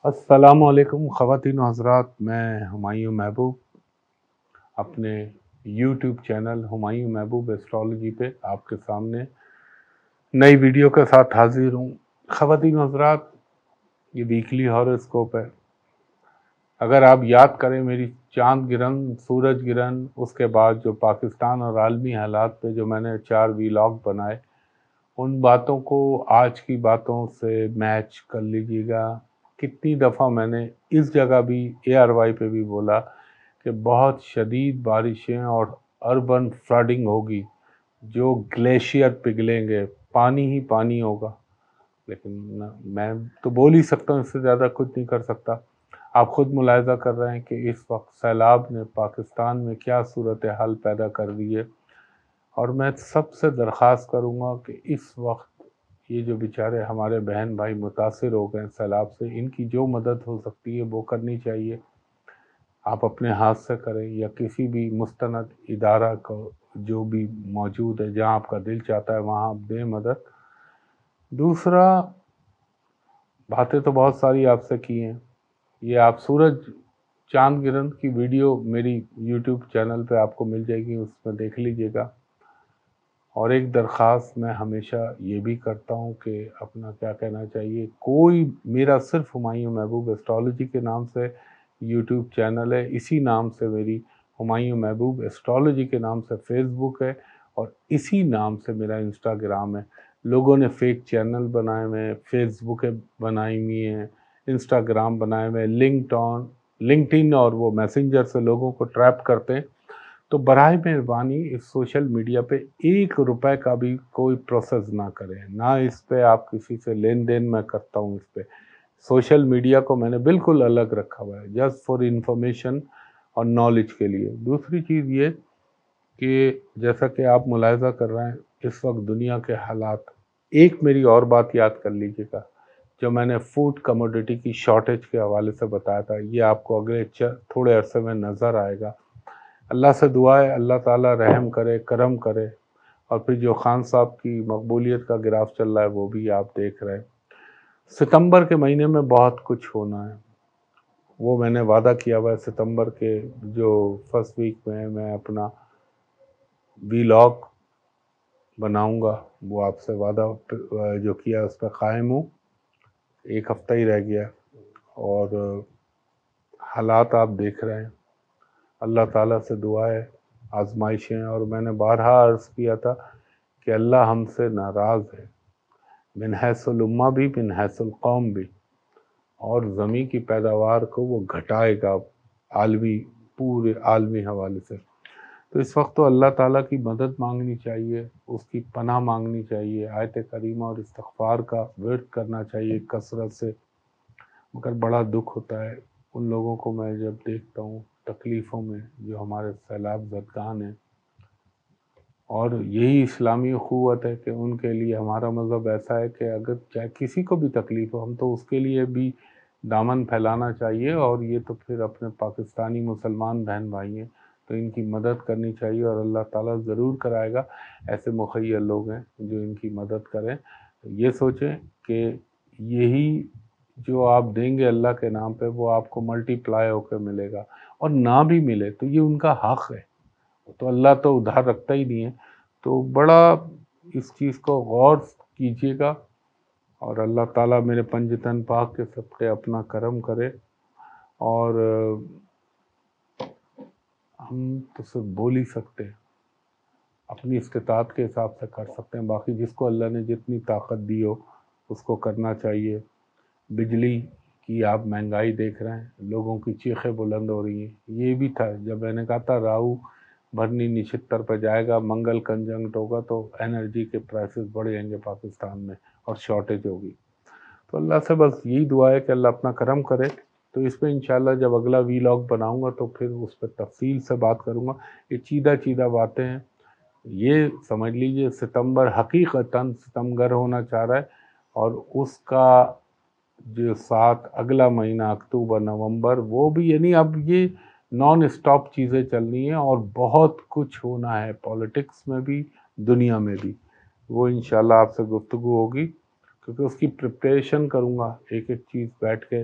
السلام علیکم خواتین و حضرات، میں ہمایوں محبوب اپنے یوٹیوب چینل ہمایوں محبوب ایسٹرالوجی پہ آپ کے سامنے نئی ویڈیو کے ساتھ حاضر ہوں۔ خواتین و حضرات، یہ ویکلی ہاروسکوپ ہے۔ اگر آپ یاد کریں میری چاند گرہن، سورج گرہن، اس کے بعد جو پاکستان اور عالمی حالات پہ جو میں نے 4 ویلاگ بنائے، ان باتوں کو آج کی باتوں سے میچ کر لیجیے گا۔ کتنی دفعہ میں نے اس جگہ بھی ARY پہ بھی بولا کہ بہت شدید بارشیں اور اربن فلڈنگ ہوگی، جو گلیشیئر پگھلیں گے، پانی ہی پانی ہوگا۔ لیکن میں تو بول ہی سکتا ہوں، اس سے زیادہ کچھ نہیں کر سکتا۔ آپ خود ملاحظہ کر رہے ہیں کہ اس وقت سیلاب نے پاکستان میں کیا صورتحال پیدا کر دی ہے، اور میں سب سے درخواست کروں گا کہ اس وقت یہ جو بیچارے ہمارے بہن بھائی متاثر ہو گئے سیلاب سے، ان کی جو مدد ہو سکتی ہے وہ کرنی چاہیے۔ آپ اپنے ہاتھ سے کریں یا کسی بھی مستند ادارہ کو جو بھی موجود ہے، جہاں آپ کا دل چاہتا ہے وہاں آپ دیں مدد۔ دوسرا، باتیں تو بہت ساری آپ سے کی ہیں، یہ آپ سورج چاند گرہن کی ویڈیو میری یوٹیوب چینل پہ آپ کو مل جائے گی، اس میں دیکھ لیجئے گا۔ اور ایک درخواست میں ہمیشہ یہ بھی کرتا ہوں کہ اپنا کیا کہنا چاہیے، کوئی میرا صرف ہمایوں محبوب ایسٹرالوجی کے نام سے یوٹیوب چینل ہے، اسی نام سے میری ہمایوں محبوب ایسٹرالوجی کے نام سے فیس بک ہے، اور اسی نام سے میرا انسٹاگرام ہے۔ لوگوں نے فیک چینل بنائے ہوئے ہیں، فیس بکیں بنائی ہوئی ہیں، انسٹاگرام بنائے ہوئے ہیں، لنکڈ ان اور وہ میسنجر سے لوگوں کو ٹریپ کرتے ہیں۔ تو براہ مہربانی اس سوشل میڈیا پہ 1 روپے کا بھی کوئی پروسیس نہ کریں، نہ اس پہ آپ کسی سے لین دین میں کرتا ہوں۔ اس پہ سوشل میڈیا کو میں نے بالکل الگ رکھا ہوا ہے، جسٹ فار انفارمیشن اور نالج کے لیے۔ دوسری چیز یہ کہ جیسا کہ آپ ملاحظہ کر رہے ہیں اس وقت دنیا کے حالات، ایک میری اور بات یاد کر لیجیے گا، جو میں نے فوڈ کموڈیٹی کی شارٹیج کے حوالے سے بتایا تھا، یہ آپ کو اگلے تھوڑے عرصے میں نظر آئے گا۔ اللہ سے دعا ہے اللہ تعالیٰ رحم کرے، کرم کرے، اور پھر جو خان صاحب کی مقبولیت کا گراف چل رہا ہے وہ بھی آپ دیکھ رہے ہیں۔ ستمبر کے مہینے میں بہت کچھ ہونا ہے، وہ میں نے وعدہ کیا ہوا ہے۔ ستمبر کے جو فرسٹ ویک میں اپنا ویلاگ بناؤں گا، وہ آپ سے وعدہ جو کیا اس پہ قائم ہوں۔ 1 ہفتہ ہی رہ گیا، اور حالات آپ دیکھ رہے ہیں۔ اللہ تعالیٰ سے دعا ہے، آزمائشیں، اور میں نے بارہا عرض کیا تھا کہ اللہ ہم سے ناراض ہے، من حیث الامہ بھی من حیث القوم بھی، اور زمین کی پیداوار کو وہ گھٹائے گا پورے عالمی حوالے سے۔ تو اس وقت تو اللہ تعالیٰ کی مدد مانگنی چاہیے، اس کی پناہ مانگنی چاہیے، آیت کریمہ اور استغفار کا ورد کرنا چاہیے کثرت سے۔ مگر بڑا دکھ ہوتا ہے ان لوگوں کو میں جب دیکھتا ہوں تکلیفوں میں، جو ہمارے سیلاب زدگان ہیں، اور یہی اسلامی اخوت ہے کہ ان کے لیے ہمارا مذہب ایسا ہے کہ اگر چاہے کسی کو بھی تکلیف ہو، ہم تو اس کے لیے بھی دامن پھیلانا چاہیے، اور یہ تو پھر اپنے پاکستانی مسلمان بہن بھائی ہیں تو ان کی مدد کرنی چاہیے، اور اللہ تعالیٰ ضرور کرائے گا۔ ایسے مخیر لوگ ہیں جو ان کی مدد کریں۔ یہ سوچیں کہ یہی جو آپ دیں گے اللہ کے نام پہ، وہ آپ کو ملٹی پلائی ہو کے ملے گا، اور نہ بھی ملے تو یہ ان کا حق ہے، تو اللہ تو ادھار رکھتا ہی نہیں ہے۔ تو بڑا اس چیز کو غور کیجیے گا، اور اللہ تعالیٰ میرے پنجتن پاک کے صدقے اپنا کرم کرے۔ اور ہم تو صرف بول ہی سکتے ہیں، اپنی استطاعت کے حساب سے کر سکتے ہیں، باقی جس کو اللہ نے جتنی طاقت دی ہو اس کو کرنا چاہیے۔ بجلی کی آپ مہنگائی دیکھ رہے ہیں، لوگوں کی چیخیں بلند ہو رہی ہیں۔ یہ بھی تھا جب میں نے کہا تھا راہو بھرنی نچھتر پہ جائے گا، منگل کنجنکٹ ہوگا تو انرجی کے پرائسز بڑھ جائیں گے پاکستان میں اور شارٹیج ہوگی۔ تو اللہ سے بس یہی دعا ہے کہ اللہ اپنا کرم کرے۔ تو اس پہ انشاءاللہ جب اگلا ویلاگ بناؤں گا تو پھر اس پہ تفصیل سے بات کروں گا۔ یہ چیدہ باتیں ہیں، یہ سمجھ لیجئے ستمبر حقیقتاً ستمگر ہونا چاہ رہا ہے، اور اس کا جو ساتھ اگلا مہینہ اکتوبر نومبر، وہ بھی یعنی اب یہ نان اسٹاپ چیزیں چلنی ہیں، اور بہت کچھ ہونا ہے پولیٹکس میں بھی، دنیا میں بھی۔ وہ انشاءاللہ آپ سے گفتگو ہوگی، کیونکہ اس کی پریپریشن کروں گا ایک ایک چیز بیٹھ کے۔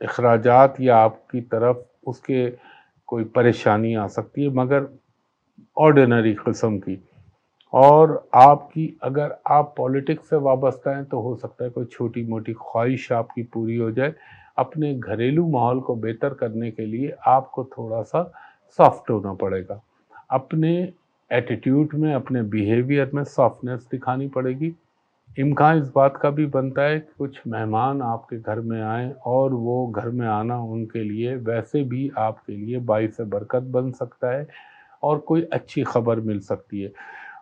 اخراجات یا آپ کی طرف اس کے کوئی پریشانی آ سکتی ہے، مگر آرڈینری قسم کی. اور آپ کی اگر آپ پولیٹکس سے وابستہ ہیں تو ہو سکتا ہے کوئی چھوٹی موٹی خواہش آپ کی پوری ہو جائے. اپنے گھریلو ماحول کو بہتر کرنے کے لیے آپ کو تھوڑا سا سافٹ ہونا پڑے گا. اپنے ایٹیٹیوڈ میں، اپنے بیہیویئر میں سافٹنس دکھانی پڑے گی. امکان اس بات کا بھی بنتا ہے کہ کچھ مہمان آپ کے گھر میں آئیں اور وہ گھر میں آنا ان کے لیے ویسے بھی آپ کے لیے باعث برکت بن سکتا ہے اور کوئی اچھی خبر مل سکتی ہے.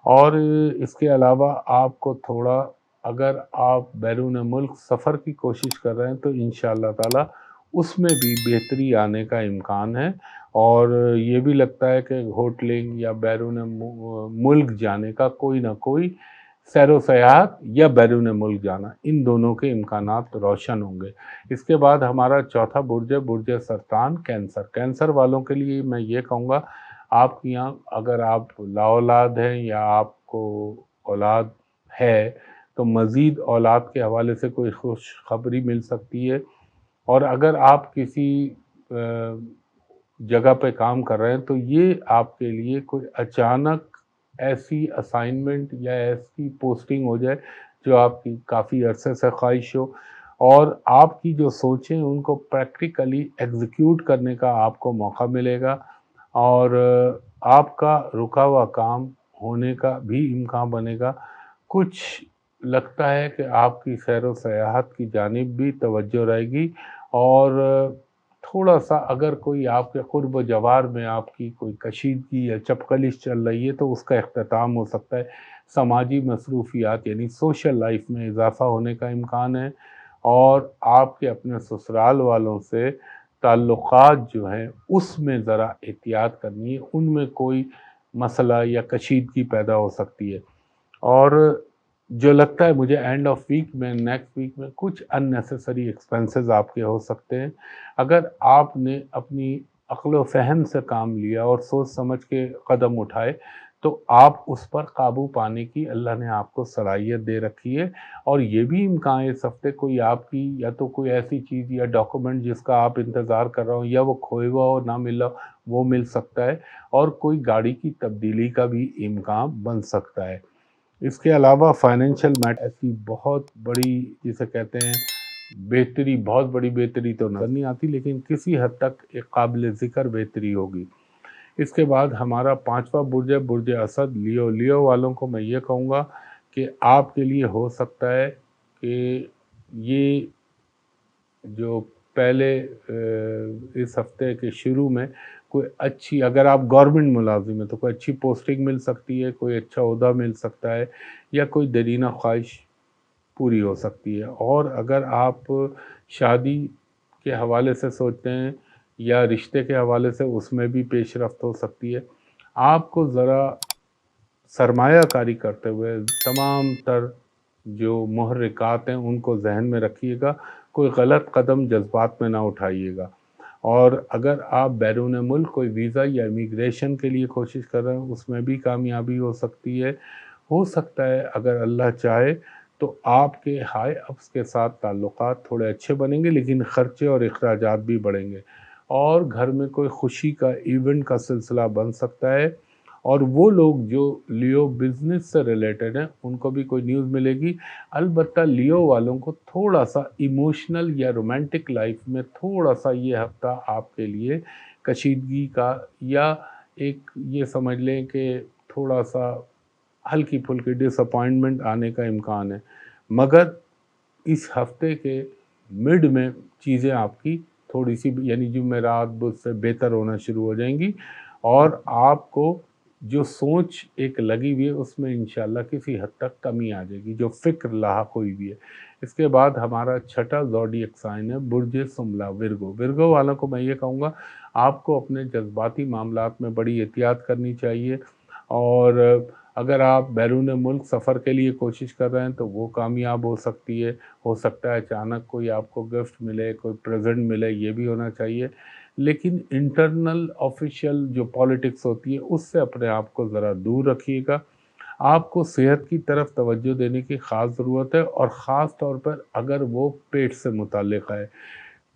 اور اس کے علاوہ آپ کو تھوڑا، اگر آپ بیرون ملک سفر کی کوشش کر رہے ہیں تو انشاءاللہ تعالی اس میں بھی بہتری آنے کا امکان ہے. اور یہ بھی لگتا ہے کہ ہوٹلنگ یا بیرون ملک جانے کا کوئی نہ کوئی سیر و سیاحت یا بیرون ملک جانا، ان دونوں کے امکانات روشن ہوں گے. اس کے بعد ہمارا چوتھا برج ہے برج سرطان، کینسر. کینسر والوں کے لیے میں یہ کہوں گا، آپ کی یہاں اگر آپ لا اولاد ہیں یا آپ کو اولاد ہے تو مزید اولاد کے حوالے سے کوئی خوش خبری مل سکتی ہے. اور اگر آپ کسی جگہ پہ کام کر رہے ہیں تو یہ آپ کے لیے کوئی اچانک ایسی اسائنمنٹ یا ایسی پوسٹنگ ہو جائے جو آپ کی کافی عرصے سے خواہش ہو، اور آپ کی جو سوچیں ان کو پریکٹیکلی ایگزیکیوٹ کرنے کا آپ کو موقع ملے گا، اور آپ کا رکا ہوا کام ہونے کا بھی امکان بنے گا. کچھ لگتا ہے کہ آپ کی سیر و سیاحت کی جانب بھی توجہ رہے گی، اور تھوڑا سا اگر کوئی آپ کے قرب و جوار میں آپ کی کوئی کشیدگی یا چپقلش چل رہی ہے تو اس کا اختتام ہو سکتا ہے. سماجی مصروفیات یعنی سوشل لائف میں اضافہ ہونے کا امکان ہے، اور آپ کے اپنے سسرال والوں سے تعلقات جو ہیں اس میں ذرا احتیاط کرنی ہے، ان میں کوئی مسئلہ یا کشیدگی پیدا ہو سکتی ہے. اور جو لگتا ہے مجھے اینڈ آف ویک میں، نیکسٹ ویک میں کچھ ان نیسیسری ایکسپینسز آپ کے ہو سکتے ہیں. اگر آپ نے اپنی عقل و فہم سے کام لیا اور سوچ سمجھ کے قدم اٹھائے تو آپ اس پر قابو پانے کی اللہ نے آپ کو صلاحیت دے رکھی ہے. اور یہ بھی امکان ہے اس ہفتے کوئی آپ کی یا تو کوئی ایسی چیز یا ڈاکومنٹ جس کا آپ انتظار کر رہا ہوں یا وہ کھوئے ہوا اور نہ ملا وہ مل سکتا ہے، اور کوئی گاڑی کی تبدیلی کا بھی امکان بن سکتا ہے. اس کے علاوہ فائنینشیل میٹر ایسی بہت بڑی جسے کہتے ہیں بہتری، بہت بڑی بہتری تو نظر نہیں آتی لیکن کسی حد تک ایک قابل ذکر بہتری ہوگی. اس کے بعد ہمارا پانچواں برج ہے برج اسد، لیو. لیو والوں کو میں یہ کہوں گا کہ آپ کے لیے ہو سکتا ہے کہ یہ جو پہلے اس ہفتے کے شروع میں کوئی اچھی، اگر آپ گورنمنٹ ملازم ہیں تو کوئی اچھی پوسٹنگ مل سکتی ہے، کوئی اچھا عہدہ مل سکتا ہے، یا کوئی دیرینہ خواہش پوری ہو سکتی ہے. اور اگر آپ شادی کے حوالے سے سوچتے ہیں یا رشتے کے حوالے سے، اس میں بھی پیش رفت ہو سکتی ہے. آپ کو ذرا سرمایہ کاری کرتے ہوئے تمام تر جو محرکات ہیں ان کو ذہن میں رکھیے گا، کوئی غلط قدم جذبات میں نہ اٹھائیے گا. اور اگر آپ بیرون ملک کوئی ویزا یا امیگریشن کے لیے کوشش کر رہے ہیں اس میں بھی کامیابی ہو سکتی ہے. ہو سکتا ہے اگر اللہ چاہے تو آپ کے ہائی اپس کے ساتھ تعلقات تھوڑے اچھے بنیں گے، لیکن خرچے اور اخراجات بھی بڑھیں گے، اور گھر میں کوئی خوشی کا ایونٹ کا سلسلہ بن سکتا ہے. اور وہ لوگ جو لیو بزنس سے ریلیٹڈ ہیں ان کو بھی کوئی نیوز ملے گی. البتہ لیو والوں کو تھوڑا سا ایموشنل یا رومانٹک لائف میں تھوڑا سا یہ ہفتہ آپ کے لیے کشیدگی کا، یا ایک یہ سمجھ لیں کہ تھوڑا سا ہلکی پھلکی ڈس اپوائنٹمنٹ آنے کا امکان ہے. مگر اس ہفتے کے مڈ میں چیزیں آپ کی تھوڑی سی یعنی جمعرات بدھ سے بہتر ہونا شروع ہو جائیں گی، اور آپ کو جو سوچ ایک لگی ہوئی ہے اس میں انشاءاللہ کسی حد تک کمی آ جائے گی، جو فکر لاحق ہوئی بھی ہے. اس کے بعد ہمارا چھٹا زوڈیک سائن ہے برج سملا، ورگو. ورگو والوں کو میں یہ کہوں گا آپ کو اپنے جذباتی معاملات میں بڑی احتیاط کرنی چاہیے، اور اگر آپ بیرون ملک سفر کے لیے کوشش کر رہے ہیں تو وہ کامیاب ہو سکتی ہے. ہو سکتا ہے اچانک کوئی آپ کو گفٹ ملے، کوئی پریزنٹ ملے، یہ بھی ہونا چاہیے. لیکن انٹرنل آفیشیل جو پالیٹکس ہوتی ہے اس سے اپنے آپ کو ذرا دور رکھیے گا. آپ کو صحت کی طرف توجہ دینے کی خاص ضرورت ہے، اور خاص طور پر اگر وہ پیٹ سے متعلق ہے.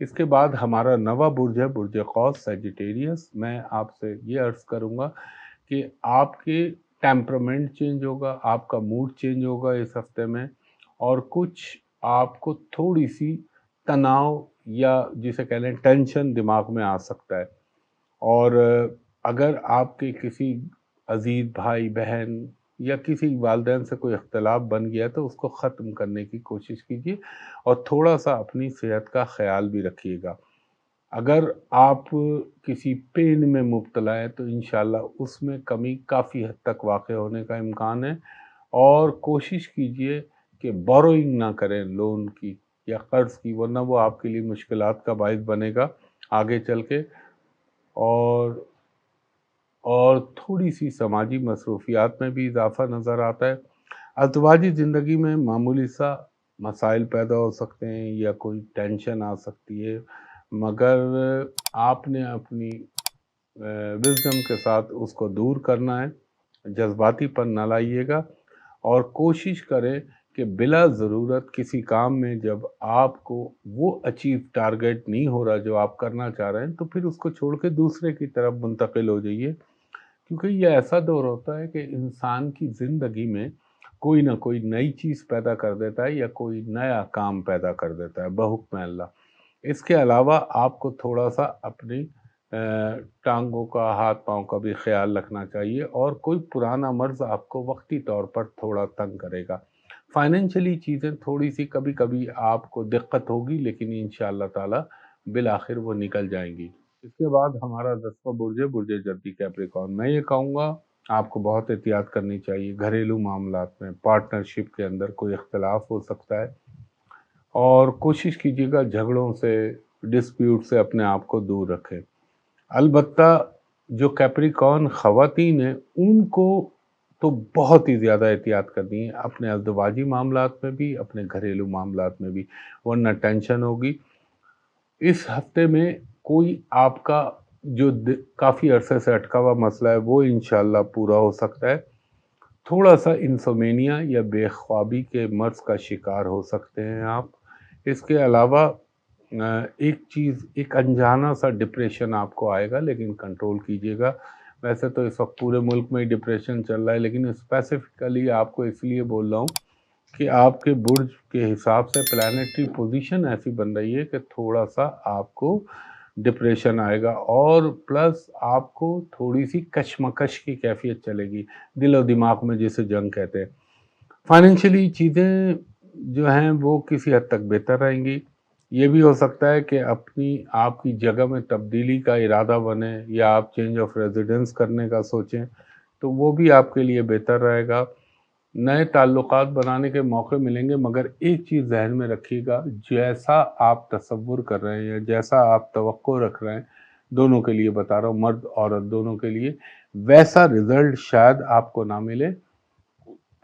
اس کے بعد ہمارا نواں برج ہے برج قوس سیجیٹیریس. میں آپ سے یہ عرض کروں گا کہ آپ کے ٹیمپرامنٹ چینج ہوگا، آپ کا موڈ چینج ہوگا اس ہفتے میں، اور کچھ آپ کو تھوڑی سی تناؤ یا جسے کہہ لیں ٹینشن دماغ میں آ سکتا ہے. اور اگر آپ کے کسی عزیز بھائی بہن یا کسی والدین سے کوئی اختلاف بن گیا تو اس کو ختم کرنے کی کوشش کیجیے، اور تھوڑا سا اپنی صحت کا خیال بھی رکھیے گا. اگر آپ کسی پین میں مبتلا ہیں تو انشاءاللہ اس میں کمی کافی حد تک واقع ہونے کا امکان ہے، اور کوشش کیجیے کہ بوروئنگ نہ کریں لون کی یا قرض کی، ورنہ وہ آپ کے لیے مشکلات کا باعث بنے گا آگے چل کے. اور تھوڑی سی سماجی مصروفیات میں بھی اضافہ نظر آتا ہے. ازدواجی زندگی میں معمولی سا مسائل پیدا ہو سکتے ہیں یا کوئی ٹینشن آ سکتی ہے، مگر آپ نے اپنی وزڈم کے ساتھ اس کو دور کرنا ہے. جذباتی پن نہ لائیے گا، اور کوشش کریں کہ بلا ضرورت کسی کام میں جب آپ کو وہ اچیو ٹارگیٹ نہیں ہو رہا جو آپ کرنا چاہ رہے ہیں تو پھر اس کو چھوڑ کے دوسرے کی طرف منتقل ہو جائیے. کیونکہ یہ ایسا دور ہوتا ہے کہ انسان کی زندگی میں کوئی نہ کوئی نئی چیز پیدا کر دیتا ہے یا کوئی نیا کام پیدا کر دیتا ہے بحکم اللہ. اس کے علاوہ آپ کو تھوڑا سا اپنی ٹانگوں کا، ہاتھ پاؤں کا بھی خیال رکھنا چاہیے، اور کوئی پرانا مرض آپ کو وقتی طور پر تھوڑا تنگ کرے گا. فائنینشلی چیزیں تھوڑی سی کبھی کبھی آپ کو دقت ہوگی، لیکن انشاءاللہ تعالی بالآخر وہ نکل جائیں گی. اس کے بعد ہمارا 10واں برج ہے برج جدی کیپریکارن. میں یہ کہوں گا آپ کو بہت احتیاط کرنی چاہیے. گھریلو معاملات میں پارٹنرشپ کے اندر کوئی اختلاف ہو سکتا ہے، اور کوشش کیجیے گا جھگڑوں سے، ڈسپیوٹ سے اپنے آپ کو دور رکھیں. البتہ جو کیپریکارن خواتین ہیں ان کو تو بہت ہی زیادہ احتیاط کرنی ہے، اپنے ازدواجی معاملات میں بھی، اپنے گھریلو معاملات میں بھی، ورنہ ٹینشن ہوگی. اس ہفتے میں کوئی آپ کا جو کافی عرصے سے اٹکا ہوا مسئلہ ہے وہ انشاءاللہ پورا ہو سکتا ہے. تھوڑا سا انسومینیا یا بے خوابی کے مرض کا شکار ہو سکتے ہیں آپ. اس کے علاوہ ایک انجانا سا ڈپریشن آپ کو آئے گا، لیکن کنٹرول کیجیے گا. ویسے تو اس وقت پورے ملک میں ہی ڈپریشن چل رہا ہے، لیکن اسپیسیفکلی آپ کو اس لیے بول رہا ہوں کہ آپ کے برج کے حساب سے پلانیٹری پوزیشن ایسی بن رہی ہے کہ تھوڑا سا آپ کو ڈپریشن آئے گا، اور پلس آپ کو تھوڑی سی کشمکش کی کیفیت چلے گی، دل و دماغ میں جسے جنگ کہتے ہیں. فائنینشلی چیزیں جو ہیں وہ کسی حد تک بہتر رہیں گی. یہ بھی ہو سکتا ہے کہ آپ کی جگہ میں تبدیلی کا ارادہ بنے، یا آپ چینج آف ریزیڈنس کرنے کا سوچیں تو وہ بھی آپ کے لیے بہتر رہے گا. نئے تعلقات بنانے کے موقع ملیں گے، مگر ایک چیز ذہن میں رکھیے گا، جیسا آپ تصور کر رہے ہیں یا جیسا آپ توقع رکھ رہے ہیں، دونوں کے لیے بتا رہا ہوں، مرد عورت دونوں کے لیے، ویسا رزلٹ شاید آپ کو نہ ملے.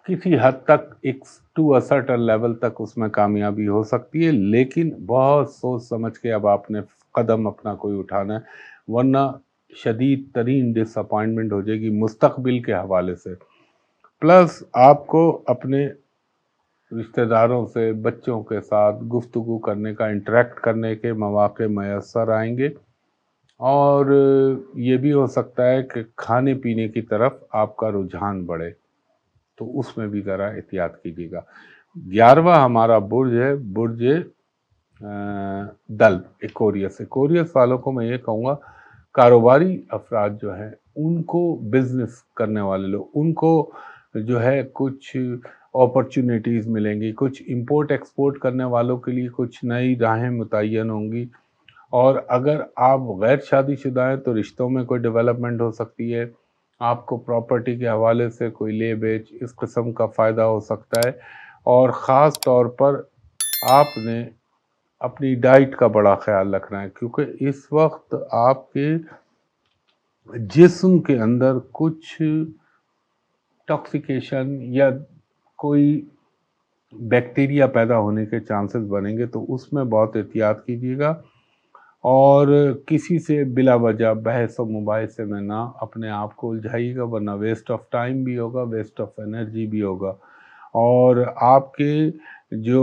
کسی حد تک ایک ٹو اے سرٹن لیول تک اس میں کامیابی ہو سکتی ہے، لیکن بہت سوچ سمجھ کے اب آپ نے قدم اپنا کوئی اٹھانا ہے، ورنہ شدید ترین ڈس اپوائنٹمنٹ ہو جائے گی مستقبل کے حوالے سے. پلس آپ کو اپنے رشتہ داروں سے، بچوں کے ساتھ گفتگو کرنے کا، انٹریکٹ کرنے کے مواقع میسر آئیں گے، اور یہ بھی ہو سکتا ہے کہ کھانے پینے کی طرف آپ کا رجحان بڑھے، تو اس میں بھی ذرا احتیاط کیجیے گا. 11واں ہمارا برج ہے برج دلو ایکوریس. ایکوریس والوں کو میں یہ کہوں گا، کاروباری افراد جو ہیں ان کو، بزنس کرنے والے لوگ، ان کو جو ہے کچھ اپرچونیٹیز ملیں گی، کچھ امپورٹ ایکسپورٹ کرنے والوں کے لیے کچھ نئی راہیں متعین ہوں گی. اور اگر آپ غیر شادی شدہ ہیں تو رشتوں میں کوئی ڈیولپمنٹ ہو سکتی ہے. آپ کو پراپرٹی کے حوالے سے کوئی لے بیچ اس قسم کا فائدہ ہو سکتا ہے. اور خاص طور پر آپ نے اپنی ڈائٹ کا بڑا خیال رکھنا ہے، کیونکہ اس وقت آپ کے جسم کے اندر کچھ ٹاکسیکیشن یا کوئی بیکٹیریا پیدا ہونے کے چانسز بنیں گے، تو اس میں بہت احتیاط کیجیے گا. اور کسی سے بلا وجہ بحث و مباحثے میں نہ اپنے آپ کو الجھائیے گا، ورنہ ویسٹ آف ٹائم بھی ہوگا، ویسٹ آف انرجی بھی ہوگا. اور آپ کے جو